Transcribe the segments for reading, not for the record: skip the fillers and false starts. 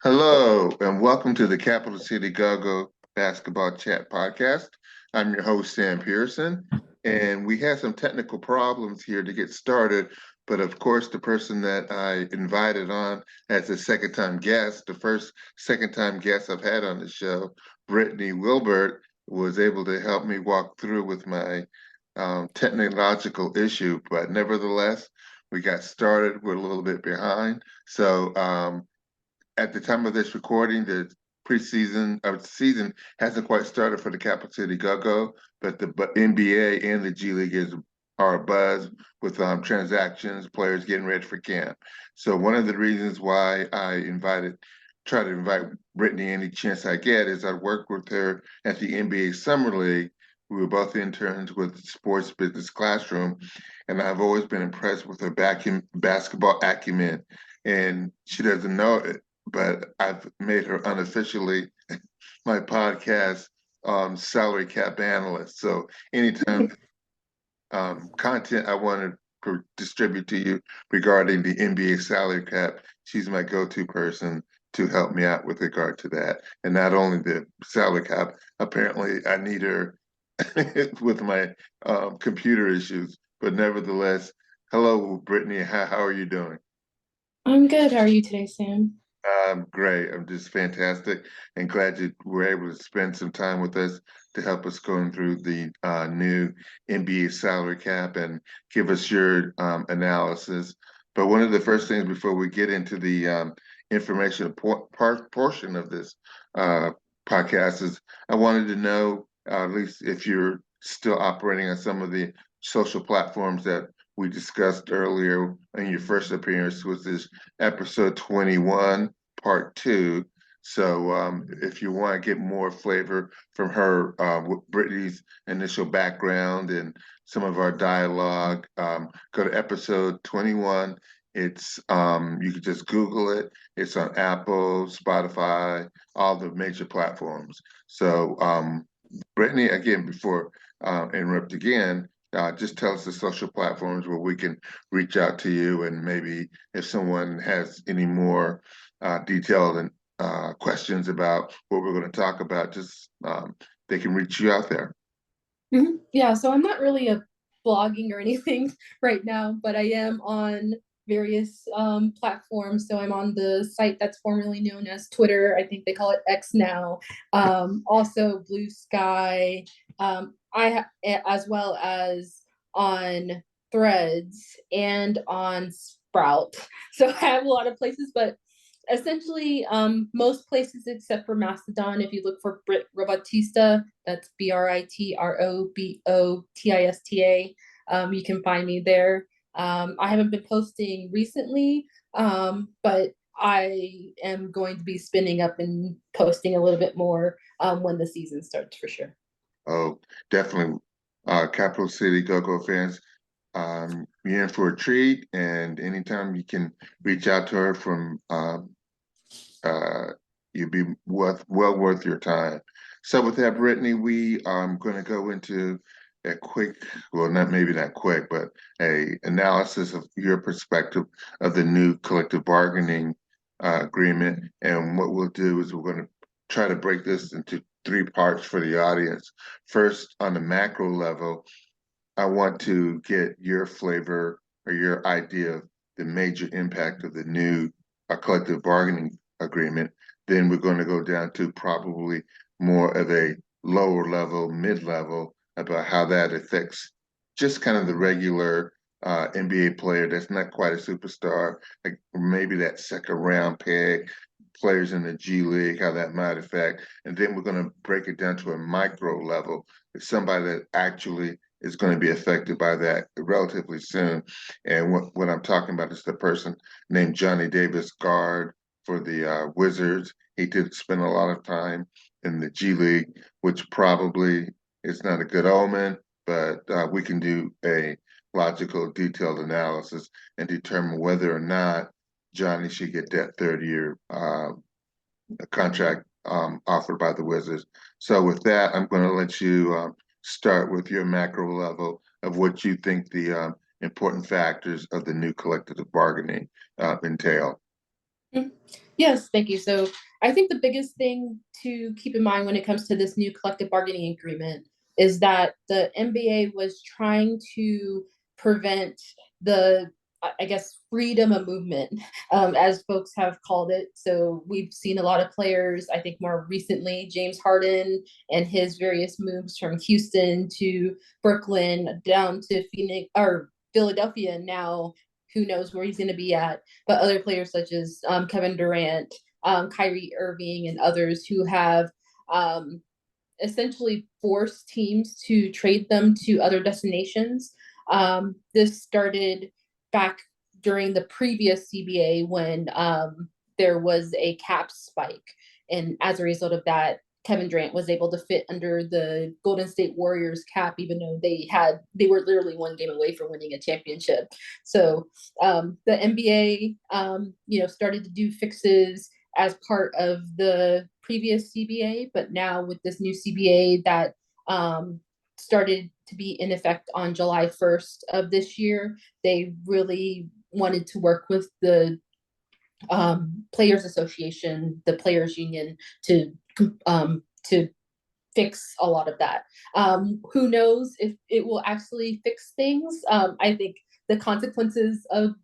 Hello, and welcome to the Capital City Go-Go Basketball Chat Podcast. I'm your host, Sam Pearson, and we had some technical problems here to get started. But of course, the person that I invited on as a second-time guest, the first second-time guest I've had on the show, Brittany Wilbert, was able to help me walk through with my technological issue. But nevertheless, we got started. We're a little bit behind. So at the time of this recording, the preseason of the season hasn't quite started for the Capital City Go-Go, but the NBA and the G League are abuzz with transactions, players getting ready for camp. So one of the reasons why try to invite Brittany any chance I get is I worked with her at the NBA Summer League. We were both interns with the Sports Business Classroom, and I've always been impressed with her basketball acumen. And she doesn't know it, but I've made her unofficially my podcast salary cap analyst. So anytime content I want to distribute to you regarding the NBA salary cap, she's my go-to person to help me out with regard to that. And not only the salary cap, apparently I need her with my computer issues. But nevertheless, hello, Brittany. How are you doing? I'm good. How are you today, Sam? I'm great. I'm just fantastic and glad you were able to spend some time with us to help us going through the new NBA salary cap and give us your analysis. But one of the first things before we get into the information portion of this uh, podcast is I wanted to know at least if you're still operating on some of the social platforms that we discussed earlier in your first appearance, was this episode 21 part two. So if you want to get more flavor from her, Brittany's initial background and some of our dialogue, go to episode 21. It's you can just Google it. It's on Apple, Spotify, all the major platforms. So Brittany, again, before interrupt again, just tell us the social platforms where we can reach out to you, and maybe if someone has any more detailed and questions about what we're going to talk about, just they can reach you out there. Yeah, so I'm not really a blogging or anything right now, but I am on various platforms. So I'm on the site that's formerly known as Twitter. I think they call it X now. Also Blue Sky. As well as on Threads and on Sprout. So I have a lot of places, but essentially most places except for Mastodon. If you look for Brit Robotista, that's BRITROBOTISTA, you can find me there. I haven't been posting recently, but I am going to be spinning up and posting a little bit more when the season starts for sure. Oh, definitely. Capital City Go-Go fans, you're in for a treat, and anytime you can reach out to her from uh, you'd be well worth your time. So with that, Brittany, we are going to go into a quick, well, not maybe not quick, but a analysis of your perspective of the new collective bargaining agreement. And what we'll do is we're going to try to break this into three parts for the audience. First, on the macro level, I want to get your flavor or your idea of the major impact of the new collective bargaining agreement. Then we're going to go down to probably more of a lower level, mid level about how that affects just kind of the regular NBA player that's not quite a superstar, like maybe that second round pick, players in the G League, how that might affect. And then we're going to break it down to a micro level. It's somebody that actually is going to be affected by that relatively soon. And what I'm talking about is the person named Johnny Davis, guard for the Wizards. He did spend a lot of time in the G League, which probably is not a good omen, but we can do a logical, detailed analysis and determine whether or not Johnny should get that third year contract offered by the Wizards. So with that, I'm going to let you start with your macro level of what you think the important factors of the new collective bargaining entail. Mm. Yes, thank you. So I think the biggest thing to keep in mind when it comes to this new collective bargaining agreement is that the NBA was trying to prevent the, I guess, freedom of movement, as folks have called it. So we've seen a lot of players, I think more recently, James Harden and his various moves from Houston to Brooklyn down to Phoenix or Philadelphia, and now who knows where he's going to be at, but other players such as Kevin Durant, Kyrie Irving, and others who have um, essentially forced teams to trade them to other destinations. This started back during the previous CBA when there was a cap spike. And as a result of that, Kevin Durant was able to fit under the Golden State Warriors cap, even though they were literally one game away from winning a championship. So the NBA, started to do fixes as part of the previous CBA, but now with this new CBA that started to be in effect on July 1st of this year, they really wanted to work with the Players Association, the Players Union, to fix a lot of that. Who knows if it will actually fix things? I think the consequences of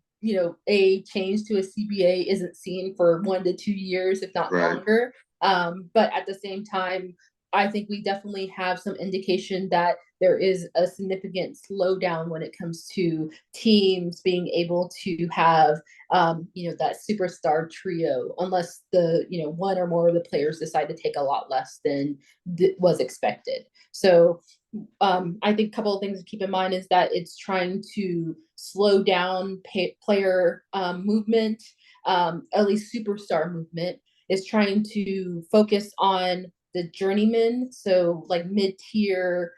a change to a CBA isn't seen for 1 to 2 years, if not Right. longer. But at the same time, I think we definitely have some indication that there is a significant slowdown when it comes to teams being able to have that superstar trio, unless one or more of the players decide to take a lot less than was expected. So I think a couple of things to keep in mind is that it's trying to slow down player movement, at least superstar movement. Is trying to focus on the journeyman, so like mid-tier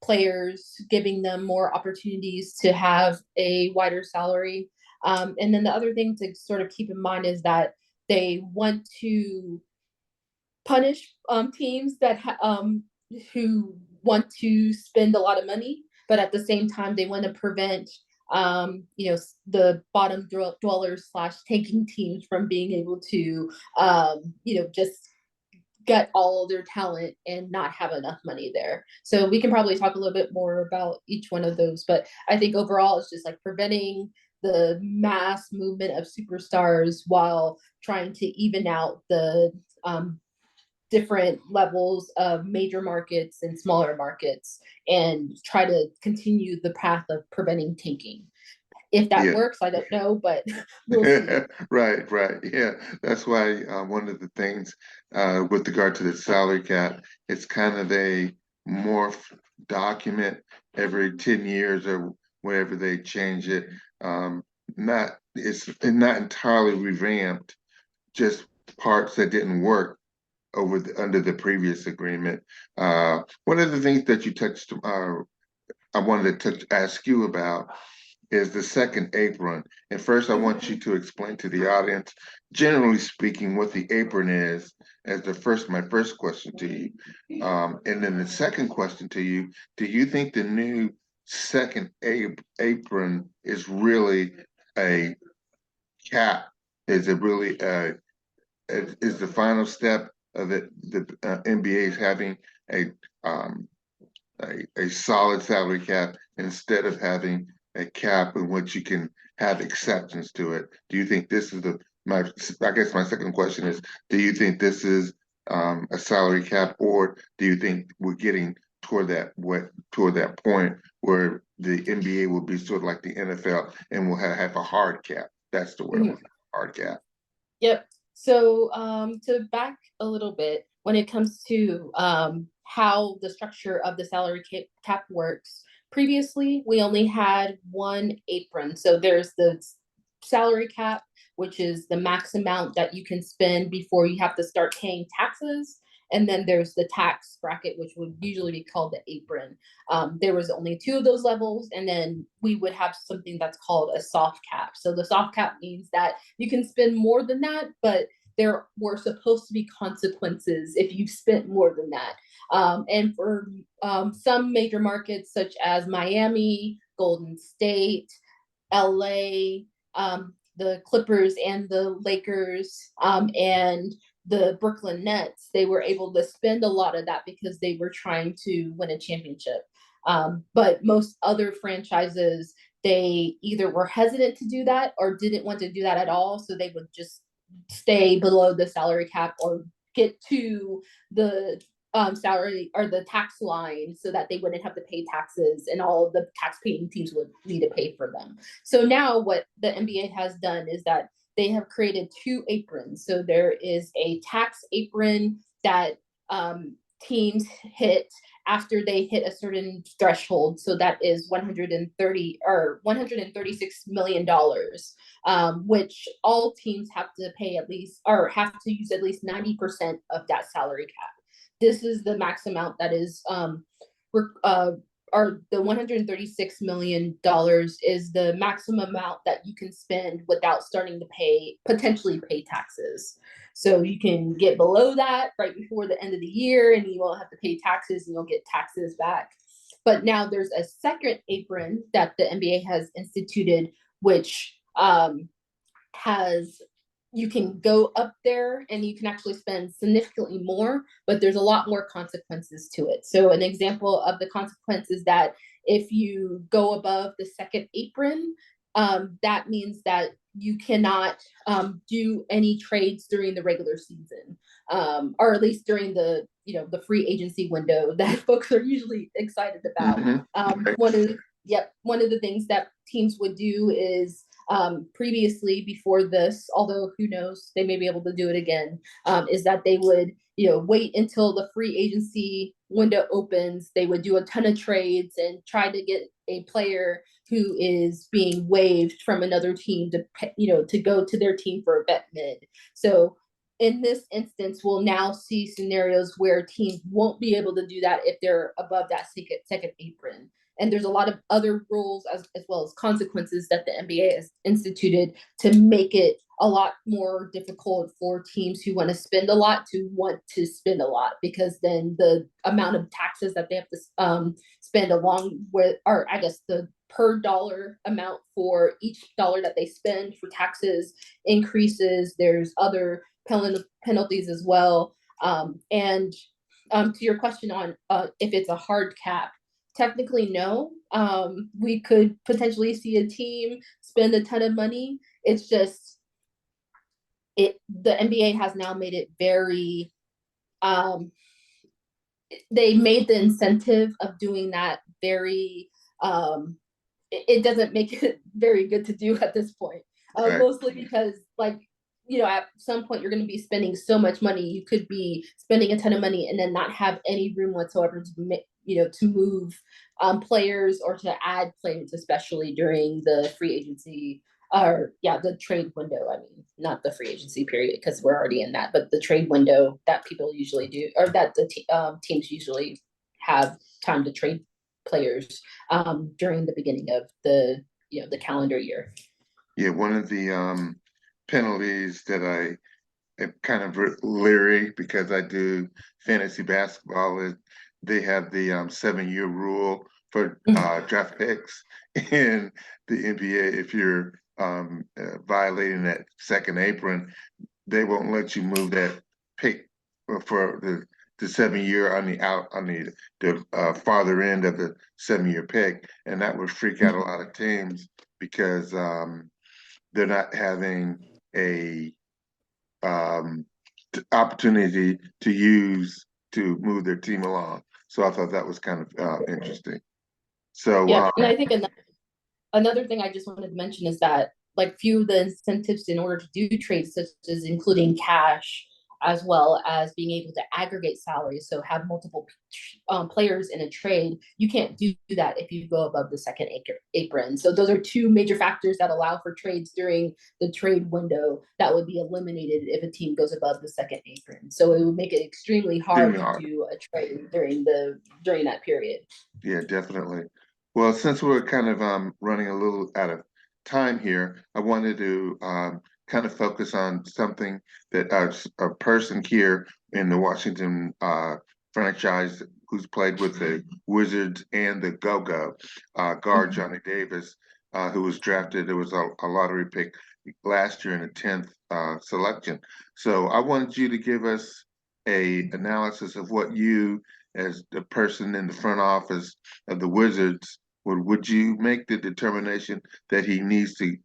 players, giving them more opportunities to have a wider salary. And then the other thing to sort of keep in mind is that they want to punish teams that who want to spend a lot of money, but at the same time they want to prevent the bottom dwellers slash tanking teams from being able to just get all their talent and not have enough money there. So we can probably talk a little bit more about each one of those, but I think overall it's just like preventing the mass movement of superstars while trying to even out the different levels of major markets and smaller markets and try to continue the path of preventing tanking. If that Yeah. works, I don't know, but we'll see. Right, right. Yeah, that's why one of the things with regard to the salary cap, it's kind of a morph document every 10 years or whenever they change it. Not it's not entirely revamped, just parts that didn't work under the previous agreement. One of the things that you touched, I wanted to ask you about is the second apron. And first, I want you to explain to the audience, generally speaking, what the apron is as my first question to you. And then the second question to you, do you think the new second apron is really a cap? Is it really is the final step of it, the NBA is having a, um, a solid salary cap instead of having a cap in which you can have exceptions to it. Do you think this is I guess my second question is, do you think this is a salary cap, or do you think we're getting toward that point where the NBA will be sort of like the NFL and will have a hard cap? That's the word I want, hard cap. Yep. So to back a little bit, when it comes to how the structure of the salary cap works, previously we only had one apron. So there's the salary cap, which is the max amount that you can spend before you have to start paying taxes. And then there's the tax bracket, which would usually be called the apron. There was only two of those levels, and then we would have something that's called a soft cap. So the soft cap means that you can spend more than that, but there were supposed to be consequences if you spent more than that. And for some major markets such as Miami, Golden State, LA, the Clippers and the Lakers, and the Brooklyn Nets, they were able to spend a lot of that because they were trying to win a championship. But most other franchises, they either were hesitant to do that or didn't want to do that at all. So they would just stay below the salary cap or get to the salary or the tax line so that they wouldn't have to pay taxes and all the tax paying teams would need to pay for them. So now what the NBA has done is that they have created two aprons. So there is a tax apron that teams hit after they hit a certain threshold. So that is 130 or $136 million, which all teams have to pay at least or have to use at least 90% of that salary cap. This is the max amount that is or the $136 million is the maximum amount that you can spend without starting to potentially pay taxes. So you can get below that right before the end of the year and you won't have to pay taxes and you'll get taxes back. But now there's a second apron that the NBA has instituted, which has you can go up there and you can actually spend significantly more, but there's a lot more consequences to it. So an example of the consequences that if you go above the second apron, that means that you cannot do any trades during the regular season, or at least during the the free agency window that folks are usually excited about. One of the things that teams would do is previously before this, although who knows, they may be able to do it again, is that they would wait until the free agency window opens. They would do a ton of trades and try to get a player who is being waived from another team to to go to their team for a vet mid. So in this instance, we'll now see scenarios where teams won't be able to do that if they're above that second apron. And there's a lot of other rules as well as consequences that the NBA has instituted to make it a lot more difficult for teams who want to spend a lot to want to spend a lot, because then the amount of taxes that they have to spend along with, or I guess the per dollar amount for each dollar that they spend for taxes increases. There's other penalties as well. And to your question on if it's a hard cap, technically no. We could potentially see a team spend a ton of money. It's just the NBA has now made it very they made the incentive of doing that very it doesn't make it very good to do at this point. Mostly because at some point you're going to be spending so much money. You could be spending a ton of money and then not have any room whatsoever to move players or to add players, especially during the free agency the trade window. I mean, not the free agency period because we're already in that, but the trade window that people usually do, or that the teams usually have time to trade players during the beginning of the the calendar year. Yeah, one of the penalties that I am kind of leery because I do fantasy basketball is they have the 7-year rule for draft picks in the NBA. If you're violating that second apron, they won't let you move that pick for the 7-year on the farther end of the 7-year pick, and that would freak out a lot of teams because they're not having a opportunity to move their team along. So I thought that was kind of interesting. So yeah, and I think another thing I just wanted to mention is that few of the incentives in order to do trades, such as including cash, as well as being able to aggregate salaries, so have multiple players in a trade, you can't do that if you go above the second apron. So those are two major factors that allow for trades during the trade window that would be eliminated if a team goes above the second apron. So it would make it extremely hard to do a trade during that period. Yeah, definitely. Well, since we're kind of running a little out of time here, I wanted to kind of focus on something that a person here in the Washington franchise who's played with the Wizards and the Go-Go guard Johnny Davis, who was drafted. It was a lottery pick last year in the 10th selection. So I wanted you to give us a analysis of what you, as the person in the front office of the Wizards, would you make the determination that he needs to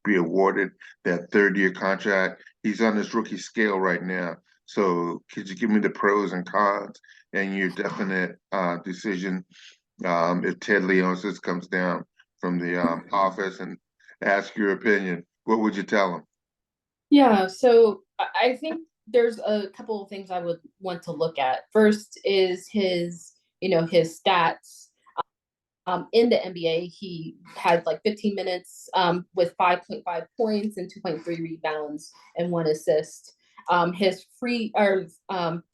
be awarded that third-year contract? He's on this rookie scale right now. So could you give me the pros and cons and your definite decision if Ted Leonsis comes down from the office and asks your opinion? What would you tell him? Yeah, so I think there's a couple of things I would want to look at. First is his stats. In the NBA, he had like 15 minutes with 5.5 points and 2.3 rebounds and 1 assist. His field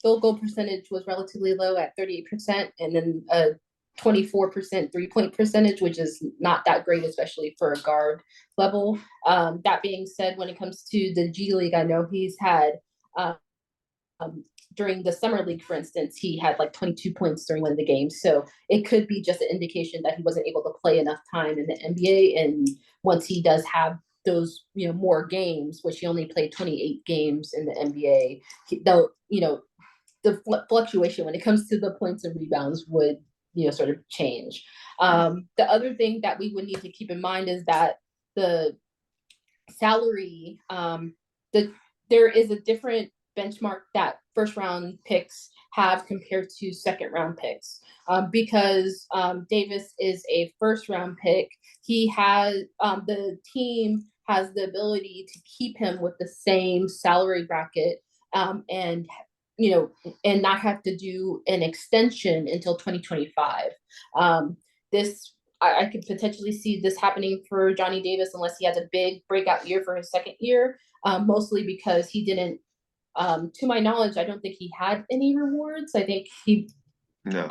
goal percentage was relatively low at 38%, and then a 24% 3-point percentage, which is not that great, especially for a guard level. That being said, when it comes to the G League, I know he's had um, during the summer league, for instance, he had like 22 points during one of the games. So it could be just an indication that he wasn't able to play enough time in the NBA. And once he does have those, more games, which he only played 28 games in the NBA, the fluctuation when it comes to the points and rebounds would, sort of change. The other thing that we would need to keep in mind is that the salary, there is a different benchmark that first round picks have compared to second round picks. Because Davis is a first round pick, the team has the ability to keep him with the same salary bracket, and and not have to do an extension until 2025. This I could potentially see this happening for Johnny Davis unless he has a big breakout year for his second year, mostly because he didn't, to my knowledge, I don't think he had any rewards. No.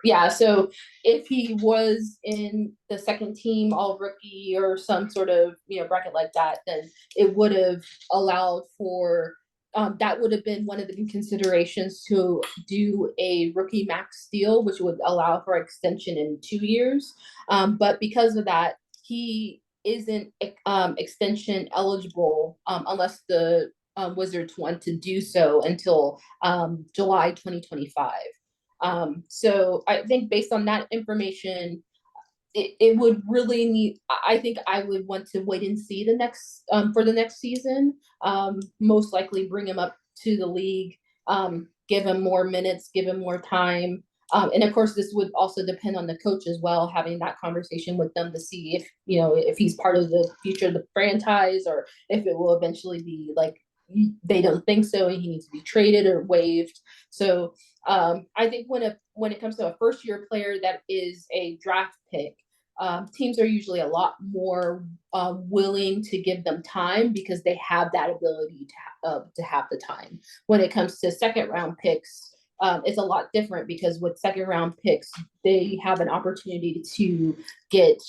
Yeah. So if he was in the second team all rookie or some sort of, bracket like that, then it would have allowed for, that would have been one of the considerations to do a rookie max deal, which would allow for extension in 2 years. But because of that, he isn't extension eligible unless the Wizards want to do so until July 2025. So I think based on that information, it would really need, I think I would want to wait and see the next, for the next season, most likely bring him up to the league, give him more minutes, give him more time. And of course, this would also depend on the coach as well, having that conversation with them to see if, if he's part of the future of the franchise, or if it will eventually be like, they don't think so and he needs to be traded or waived. So I think when it comes to a first year player that is a draft pick, teams are usually a lot more willing to give them time because they have that ability to have the time. When it comes to second round picks, it's a lot different because with second round picks, they have an opportunity to get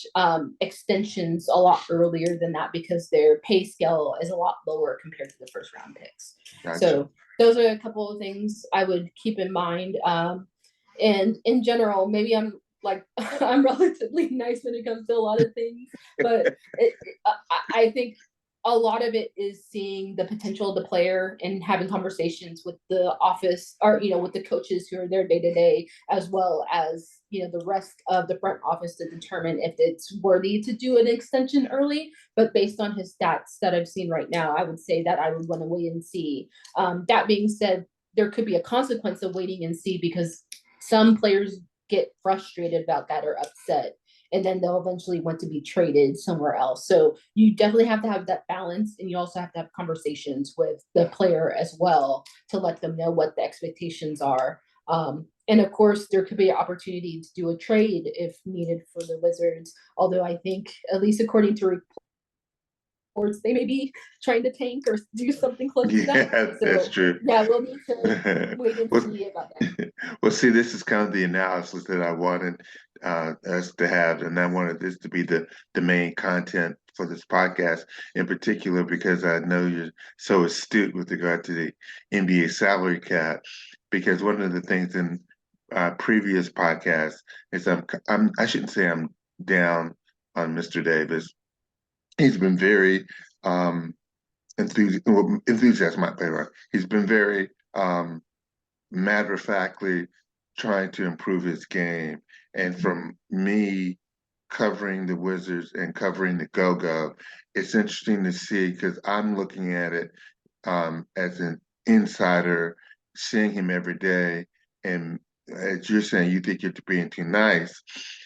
extensions a lot earlier than that because their pay scale is a lot lower compared to the first round picks. Gotcha. So those are a couple of things I would keep in mind. And in general, maybe I'm like, I'm relatively nice when it comes to a lot of things, but I think a lot of it is seeing the potential of the player and having conversations with the office, or with the coaches who are there day to day, as well as the rest of the front office to determine if it's worthy to do an extension early. But based on his stats that I've seen right now, I would say that I would want to wait and see. That being said, there could be a consequence of waiting and see because some players get frustrated about that or upset, and then they'll eventually want to be traded somewhere else. So you definitely have to have that balance, and you also have to have conversations with the player as well to let them know what the expectations are. And of course, there could be an opportunity to do a trade if needed for the Wizards. Although I think, at least according to reports, they may be trying to tank or do something close to that. Yeah, that's true. Yeah, we'll need to wait and Well, see about that. well, see, this is kind of the analysis that I wanted us to have, and I wanted this to be the main content for this podcast in particular because I know you're so astute with regard to the NBA salary cap. Because one of the things in previous podcasts is I shouldn't say I'm down on Mr. Davis. He's been very enthusiasm might be right. He's been very matter-of-factly trying to improve his game. And from me covering the Wizards and covering the Go-Go, it's interesting to see because I'm looking at it as an insider, seeing him every day. And as you're saying, you think you're being too nice.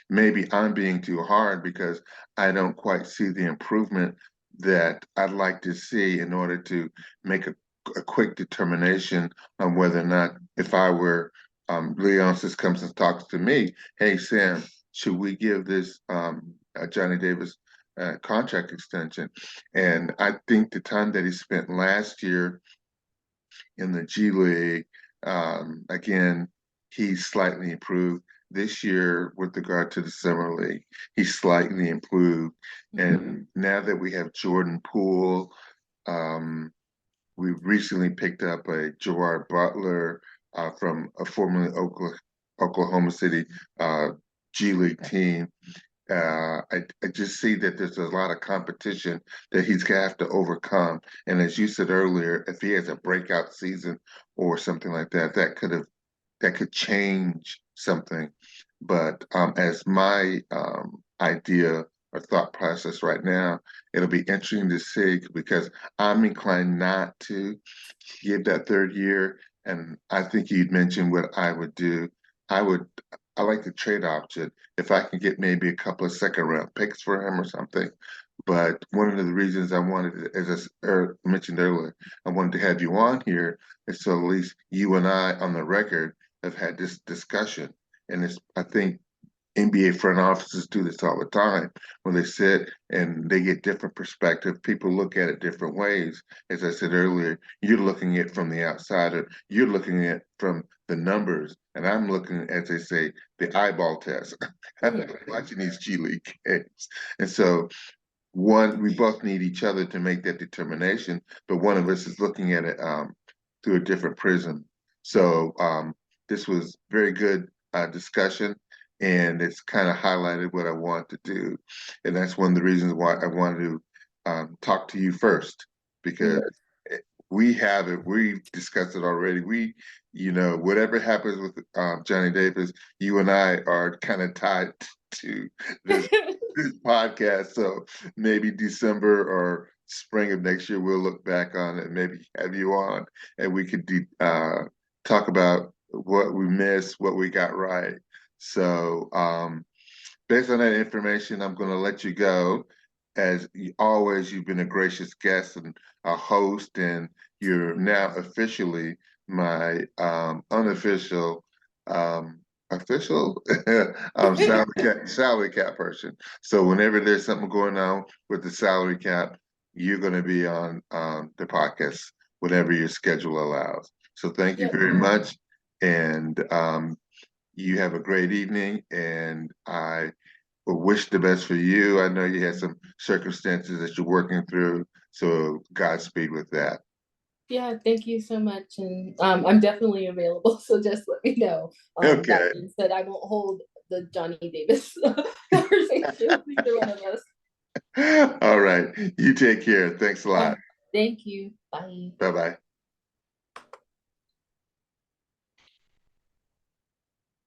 Maybe I'm being too hard because I don't quite see the improvement that I'd like to see in order to make a quick determination on whether or not, if I were Leonsis comes and talks to me, hey, Sam, should we give this Johnny Davis contract extension? And I think the time that he spent last year in the G League, again, he's slightly improved. This year, with regard to the Summer League, he's slightly improved. And now that we have Jordan Poole, we recently picked up a Gerard Butler from a formerly Oklahoma City G League team. I just see that there's a lot of competition that he's gonna have to overcome. And as you said earlier, if he has a breakout season or something like that, that could change something. But as my idea or thought process right now, it'll be interesting to see because I'm inclined not to give that third year. And I think you'd mentioned what I would do. I would, I like the trade option. If I can get maybe a couple of second round picks for him or something. But one of the reasons I wanted, as I mentioned earlier, I wanted to have you on here is so at least you and I on the record have had this discussion. And it's, I think NBA front offices do this all the time when they sit and they get different perspective. People look at it different ways. As I said earlier, you're looking at it from the outsider. You're looking at it from the numbers, and I'm looking, as they say, the eyeball test. I'm watching these G League games, and so we both need each other to make that determination. But one of us is looking at it through a different prism. So this was very good discussion, and it's kind of highlighted what I want to do, and that's one of the reasons why I wanted to talk to you first because we have it. We've discussed it already. Whatever happens with Johnny Davis, you and I are kind of tied to this this podcast. So maybe December or spring of next year, we'll look back on it and maybe have you on, and we could talk about what we missed, what we got right. So, based on that information, I'm going to let you go. As always, you've been a gracious guest and a host, and you're now officially my unofficial official salary cap person. So whenever there's something going on with the salary cap, you're going to be on the podcast whenever your schedule allows. So thank you very much, and you have a great evening, and I wish the best for you. I know you had some circumstances that you're working through, so Godspeed with that. Yeah, thank you so much. And I'm definitely available. So just let me know. Okay. That being said, I won't hold the Johnny Davis conversation with either one of us. All right. You take care. Thanks a lot. Thank you. Bye. Bye-bye.